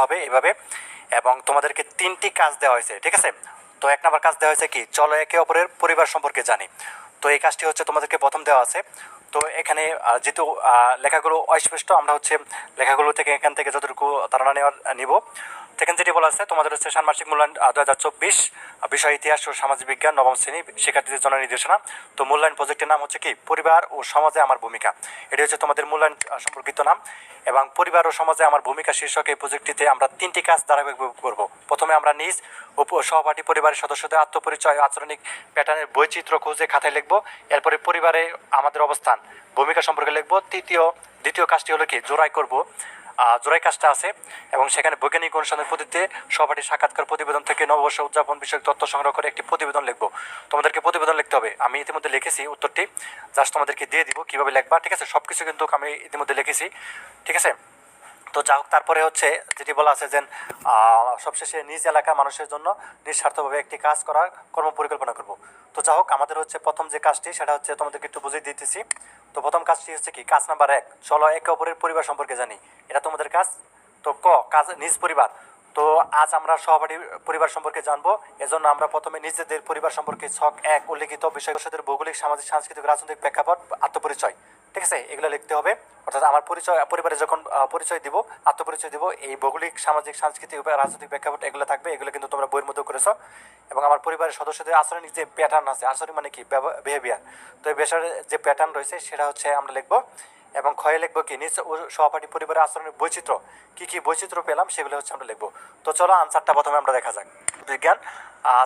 হবে এভাবে। এবং তোমাদেরকে 3টি কাজ দেওয়া হয়েছে, ঠিক আছে। তো 1 নম্বর কাজ দেওয়া হয়েছে কি, চলো একে অপরের পরিবার সম্পর্কে জানি। তো এই কাজটি হচ্ছে তোমাদেরকে প্রথম দেওয়া আছে। তো এখানে যেহেতু লেখাগুলো অস্পষ্ট, আমরা হচ্ছে লেখাগুলো থেকে এখান থেকে যতটুকু ধারণা নিব। সেখানে যেটি বলা আছে, তোমাদের হচ্ছে ষান্মাসিক মূল্যায়ন 2024, বিষয় ইতিহাস ও সামাজিক বিজ্ঞান, 9ম শ্রেণী, শিক্ষার্থীদের জন্য নির্দেশনা। তো মূল্যায়ন প্রজেক্টের নাম হচ্ছে কি, পরিবার ও সমাজে আমার ভূমিকা। এটি হচ্ছে তোমাদের মূল্যায়ন সম্পর্কিত নাম। এবং পরিবার ও সমাজে আমার ভূমিকা শীর্ষক এই প্রজেক্টটিতে আমরা 3টি কাজ ধারাবাহিকভাবে করব। প্রথমে আমরা নিজ ও সহপাঠী পরিবারের সদস্যদের আত্মপরিচয় ও আচরণিক প্যাটার্নের বৈচিত্র্য খুঁজে খাতায় লিখব। এরপরে পরিবারে আমাদের অবস্থান, ভূমিকা সম্পর্কে লিখব। দ্বিতীয় কাজটি হলো কি, জোড়াই করব, জোড়াই কাজটা আছে। এবং সেখানে বৈজ্ঞানিক অনুসন্ধান পদ্ধতিতে সহপাঠী সাক্ষাৎকার প্রতিবেদন থেকে নববর্ষ উদযাপন বিষয়ক তথ্য সংগ্রহ করে একটি প্রতিবেদন লিখব। তোমাদেরকে প্রতিবেদন লিখতে হবে, আমি ইতিমধ্যে লিখেছি উত্তরটি, জাস্ট তোমাদেরকে দিয়ে দিব কীভাবে লিখবা, ঠিক আছে। সব কিছু কিন্তু আমি ইতিমধ্যে লিখেছি, ঠিক আছে। তো যা হোক, তারপরে হচ্ছে যেটি বলা আছে যে সবশেষে নিজ এলাকার মানুষের জন্য নিঃস্বার্থভাবে একটি কাজ করার কর্ম পরিকল্পনা করব। তো যা হোক, আমাদের হচ্ছে প্রথম যে কাজটি সেটা হচ্ছে তোমাদেরকে একটু বুঝিয়ে দিতেছি। তো প্রথম কাজটি হচ্ছে কি, কাজ নাম্বার 1, চলো একে অপরের পরিবার সম্পর্কে জানি। এটা তোমাদের কাজ। তো কাজ নিজ পরিবার। তো আজ আমরা সহপাঠী পরিবার সম্পর্কে জানবো। এজন্য আমরা প্রথমে নিজেদের পরিবার সম্পর্কে ছক 1 উল্লেখিত বিষয়বস্তুদের ভৌগোলিক, সামাজিক, সাংস্কৃতিক, রাজনৈতিক প্রেক্ষাপট, আত্মপরিচয়, ঠিক আছে, এগুলো লিখতে হবে। অর্থাৎ আমার পরিবারে যখন পরিচয় দিব, আত্মপরিচয় দিব, এই ভৌগোলিক, সামাজিক, সাংস্কৃতিক, রাজনৈতিক প্রেক্ষাপট এগুলো থাকবে। এগুলো কিন্তু তোমরা বইয়ের মধ্যেও করেছো। এবং আমার পরিবারের সদস্যদের আচরণিক যে প্যাটার্ন আছে, আচরণ মানে কি, বিহেভিয়ার, তো এই বিষয়ের যে প্যাটার্ন রয়েছে সেটা হচ্ছে আমরা লিখবো। এবং ক্ষয়ে লিখবো কি, নিজ ও সহপাঠী পরিবারের আচরণের বৈচিত্র্য, কী কী বৈচিত্র্য পেলাম সেগুলো হচ্ছে আমরা লিখবো। তো চলো আনসারটা প্রথমে আমরা দেখা যাক। বিজ্ঞান,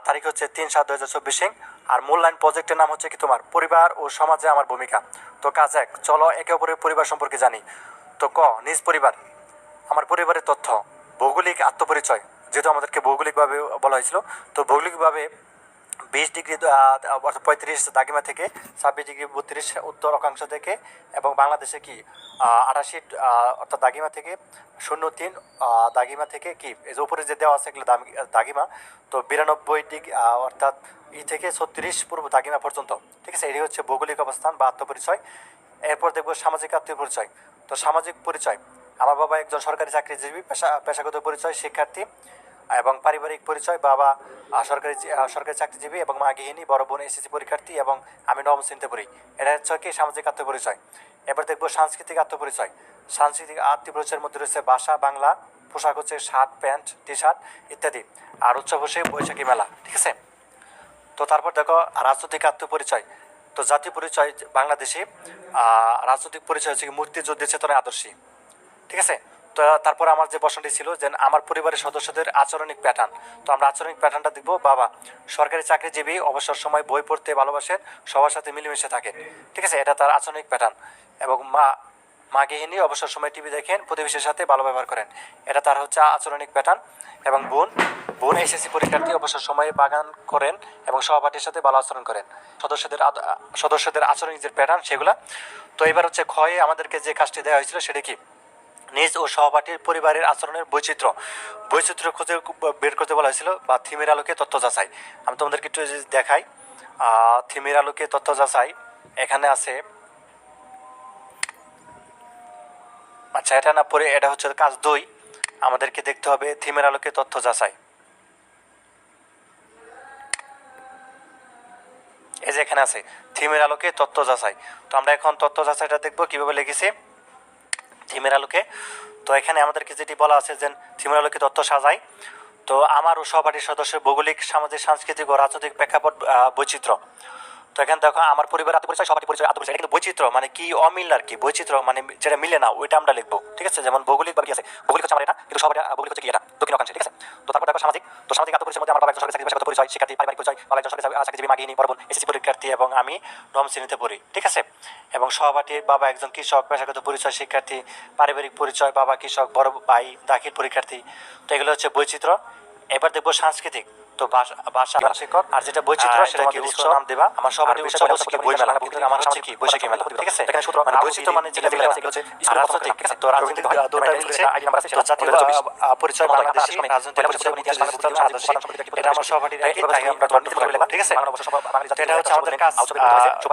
তারিখ হচ্ছে 3/7/2024। আর মূল্যায়ন প্রজেক্টের নাম হচ্ছে কি তোমার, পরিবার ও সমাজে আমার ভূমিকা। তো কাজ 1, চলো একে অপরের পরিবার সম্পর্কে জানি। তো নিজ পরিবার, আমার পরিবারের তথ্য, ভৌগোলিক আত্মপরিচয়, যেহেতু আমাদেরকে ভৌগোলিকভাবে বলা হয়েছিল। তো ভৌগোলিকভাবে 20 ডিগ্রি অর্থাৎ 35 দাগিমা থেকে 26 ডিগ্রি 32 উত্তর অক্ষাংশ থেকে, এবং বাংলাদেশে কি 88 অর্থাৎ দাগিমা থেকে 03 দাগিমা থেকে কি, এই যে উপরে যে দেওয়া আছে এগুলো দাগিমা। তো 92 ডিগ্রি অর্থাৎ থেকে 36 পূর্ব দাগিমা পর্যন্ত, ঠিক আছে। এটি হচ্ছে ভৌগোলিক অবস্থান বা আত্মপরিচয়। এরপর দেখবো সামাজিক আত্মপরিচয়। তো সামাজিক পরিচয়, আমার বাবা একজন সরকারি চাকরিজীবী, পেশাগত পরিচয় শিক্ষার্থী। এবং পারিবারিক পরিচয়, বাবা সরকারি চাকরিজীবী এবং মা গৃহিণী, বড় বোন এসএসসি পরীক্ষার্থী এবং আমি 9ম শ্রেণীতে পড়ি। এটা হচ্ছে কি সামাজিক আত্মপরিচয়। এবার দেখবো সাংস্কৃতিক আত্মপরিচয়। সাংস্কৃতিক আত্মপরিচয়ের মধ্যে রয়েছে ভাষা বাংলা, পোশাক হচ্ছে শার্ট, প্যান্ট, টি শার্ট ইত্যাদি। আর উৎসব হচ্ছে বৈশাখী মেলা, ঠিক আছে। তো তারপর দেখো রাজনৈতিক আত্মপরিচয়। তো জাতীয় পরিচয় বাংলাদেশি, রাজনৈতিক পরিচয় হচ্ছে মুক্তিযুদ্ধের চেতনায় আদর্শী, ঠিক আছে। তো তারপর আমার যে প্রশ্নটি ছিল যে আমার পরিবারের সদস্যদের আচরণিক প্যাটার্ন। তো আমরা আচরণিক প্যাটার্নটা দেখব। বাবা সরকারি চাকরিজীবী, অবসর সময় বই পড়তে ভালোবাসেন, সবার সাথে মিলেমিশে থাকেন, ঠিক আছে, এটা তার আচরণিক প্যাটার্ন। এবং মা গৃহিণী, অবসর সময় টিভি দেখেন, প্রতিবেশীর সাথে ভালো ব্যবহার করেন, এটা তার হচ্ছে আচরণিক প্যাটার্ন। এবং বোন এসএসসি পরীক্ষার্থী, অবসর সময়ে বাগান করেন এবং সহপাঠীর সাথে ভালো আচরণ করেন, সদস্যদের আচরণিক যে প্যাটার্ন সেগুলা। তো এবার হচ্ছে ক্ষয়ে আমাদেরকে যে কাজটি দেওয়া হয়েছিল সেটা কি, নিজ ও সহপাঠীর পরিবারের আচরণের বৈচিত্র্য খুঁজে বের করতে বলা হয়েছিল, বা থিমের আলোকে তথ্য যাচাই। আমি তোমাদেরকে একটু দেখাই, থিমের আলোকে তথ্য যাচাই এখানে আছে। আচ্ছা, এটা না পড়ে, এটা হচ্ছে কাজ 2, আমাদেরকে দেখতে হবে থিমের আলোকে তথ্য যাচাই। এই যে এখানে আছে থিমের আলোকে তথ্য যাচাই। তো আমরা এখন তথ্য যাচাইটা দেখবো কিভাবে লিখেছি থিমের আলোকে। তো এখানে আমাদেরকে যেটি বলা আছে যে থিমের আলোকে তথ্য সাজাই। তো আমার ও সহপাঠীর সদস্যের ভৌগোলিক, সামাজিক, সাংস্কৃতিক ও রাজনৈতিক প্রেক্ষাপট বৈচিত্র্য। তো এখানে দেখো আমার পরিবার আত্মপরিচয়, সহপাঠী পরিচয়, আত্মপরিচয়, এটা কিন্তু বৈচিত্র্য মানে কি, অমিল আর কি, বৈচিত্র্য মানে যেটা মিলে না ওইটা আমরা লিখবো, ঠিক আছে। যেমন ভৌগোলিক বা কি আছে, ভৌগোলিক হচ্ছে আমার এটা, কিন্তু সহপাঠী ভৌগোলিক হচ্ছে কি এটা দক্ষিণ অক্ষাংশে, ঠিক আছে। তো তারপর দেখো সামাজিক। তো সামাজিক আত্মপরিচয়ের মধ্যে আমার বাবা একজন সরকারি চাকরি, পেশাগত পরিচয় শিক্ষার্থী, পারিবারিক পরিচয়, বাবা একজন সরকারি চাকরিজীবী, মা গৃহিণী, বড় বোন এসএসসি পরীক্ষার্থী এবং আমি 9ম শ্রেণীতে পড়ি, ঠিক আছে। এবং সহপাঠীর বাবা একজন কৃষক, পেশাগত পরিচয় শিক্ষার্থী, পারিবারিক পরিচয়, বাবা কৃষক, বড় ভাই দাখিল পরীক্ষার্থী। তো এগুলো হচ্ছে বৈচিত্র্য। এবার দেখবো সাংস্কৃতিক। তো ভাষা শিক্ষক আর যেটা বৈচিত্র্য সেটা কি উৎসব নাম দেবা আমার সবার উৎসব হচ্ছে কি বই মেলা কিন্তু আমার হচ্ছে কি বৈশাখী মেলা ঠিক আছে এখানে সূত্র মানে বৈচিত্র্য মানে যেটা দিলে হচ্ছে রাজনৈতিক তো রাজনৈতিক দুটো হচ্ছে তো জাতীয় পরিচয় বাংলাদেশী রাজনৈতিক পরিচয় আদর্শ এটা আমার সবারই রাখি তাই আমরা বর্ণনা করে ঠিক আছে এটা হচ্ছে আমাদের কাজ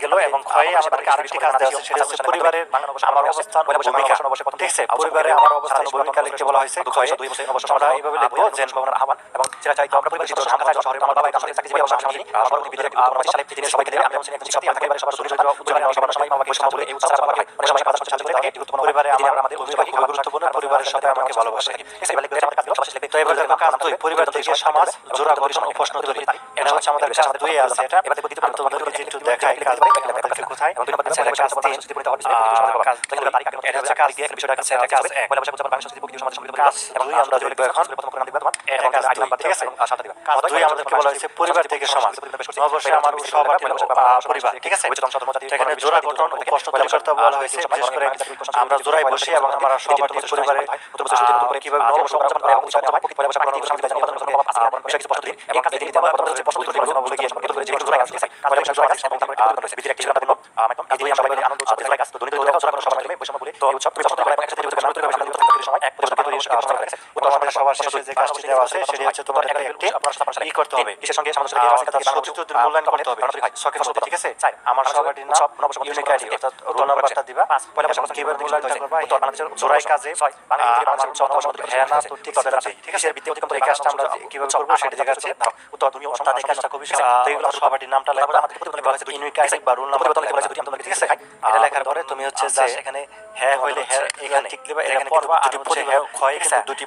গেল এবং ক্ষয়ে আমাদেরকে আরেকটি কাজ দেওয়া আছে সেটা হচ্ছে পরিবারের আমার অবস্থান ভূমিকা ঠিক আছে পরিবারে আমার অবস্থান ভূমিকা লিখতে বলা হয়েছে ক্ষয়ে আমরা এইভাবে লিখবো যে এবং যেটা চাই আমরা পরিবারের চিত্র সংখ্যা শহরে আমার বাবা এখানে চাকরি জীবন সংখ্যা নিয়ে আমার পরবর্তী বিদ্যালয়ে 2025 সালে তিনি সবাইকে দেবে আমি হচ্ছে একজন শিক্ষার্থী থাকে সবার সুযোগ উচ্চারণ সবার সময় আমাকে সমাজ বলে এই উৎসাহ আমাকে অনেক সময় কাজ করতে চালিয়ে থাকে গুরুত্বপূর্ণ পরিবারে আমাদের ভূমিকা খুব গুরুত্বপূর্ণ পরিবারের সাথে আমাকে ভালোবাসে ঠিক আছে এবারে আমাদের কাজ সবার শেষে তো এবারে দেখো কাজ দুই পরিবার থেকে সমাজ জোড়া গঠন ও প্রশ্ন তৈরি এটা হচ্ছে আমাদের কাজ দুই আছে এটা এবারে দ্বিতীয় তোমাদেরকে একটু দেখাই কাজ কোথায় এবং দুই নম্বর কাজ 3 কাজ এটা হচ্ছে কাজ দিয়ে বিষয়টা কাছে এটা কাজ 1 পয়লা বৈশাখ উদযাপন বাংলাদেশ সংস্কৃতি সমাজ সম্মিলিত কাজ এবং দুই আমরা দেখব এখন প্রথম করে দিবা তোমার এটা কাজ নাম্বার ঠিক আছে সাথে দিবা কাজ দুই আমাদেরকে বলা হয়েছে পরিবার থেকে সমাজ অবশ্যই আমার সবারই পরিবার ঠিক আছে এখানে জোড়া গঠন ও প্রশ্ন তৈরি করতে বলা হয়েছে বিশেষ করে আমরা জোড়ায় বসি এবং আমরা সবারই পরিবারে কিভাবে নববর্ষ উদযাপন করে এবং উদযাপন হয় পয়লা বৈশাখ প্রাকৃতিক সংগীত জাতীয় পতাকা বাবা আসলে বিষয় কিছু প্রশ্ন দিন এই কাজ দিতে আমরা প্রশ্ন উত্তর দিব বলে গিয়ে এত করে যে জোড়া আছে পয়লা বৈশাখ জোড়া আছে এবং তারপরে বিদ্যার্থী একটি জোড়া দিল একদম এই দুই আমরা সবাই আনন্দ উৎসব দেখলাম কাজ তো দুনিয়া জোড়া জোড়া সবাই মিলে বৈষম্য বলে তো উৎসব প্রশ্ন করে এবং একসাথে উদযাপন করে আমরা উত্তর সময় এক পরিবার তৈরি করা হয়েছে উত্তর আমাদের সবার শেষে যে কাজটি দেওয়া আছে সেটি হচ্ছে তোমাদের একটি ই করতে হবে এর সঙ্গে আমাদের সাথে আছে তার সবকিছু মূল্যায়ন করতে হবে সকের মধ্যে ঠিক আছে আমার সবারই নাম ইউনিক আইডি অর্থাৎ রোল নাম্বারটা দিবা পয়লা বৈশাখ কিভাবে মূল্যায়ন করবা উত্তর বাংলাদেশের জোড়াই কাজে বাংলাদেশের উৎসব হ্যাঁ না তো ঠিক আছে ঠিক আছে ভিত্তি অতিক্রম এই কাজটা আমরা কিভাবে করব সেটা দেখাচ্ছি উত্তর তুমি অর্থাৎ এই কাজটা খুবই সহজ এইগুলো সবারই নামটা লেখা আমাদের প্রতিবেদনে বলা আছে ইউনিক আইডি বা রোল নাম্বার ঠিক আছে এটা লেখার পরে তুমি হচ্ছে যে এখানে হ্যাঁ হইলে হ্যাঁ এখানে ঠিক দিবা এখানে পড়বা আর হচ্ছে হ্যাঁ ক্ষয় কিন্তু দুটি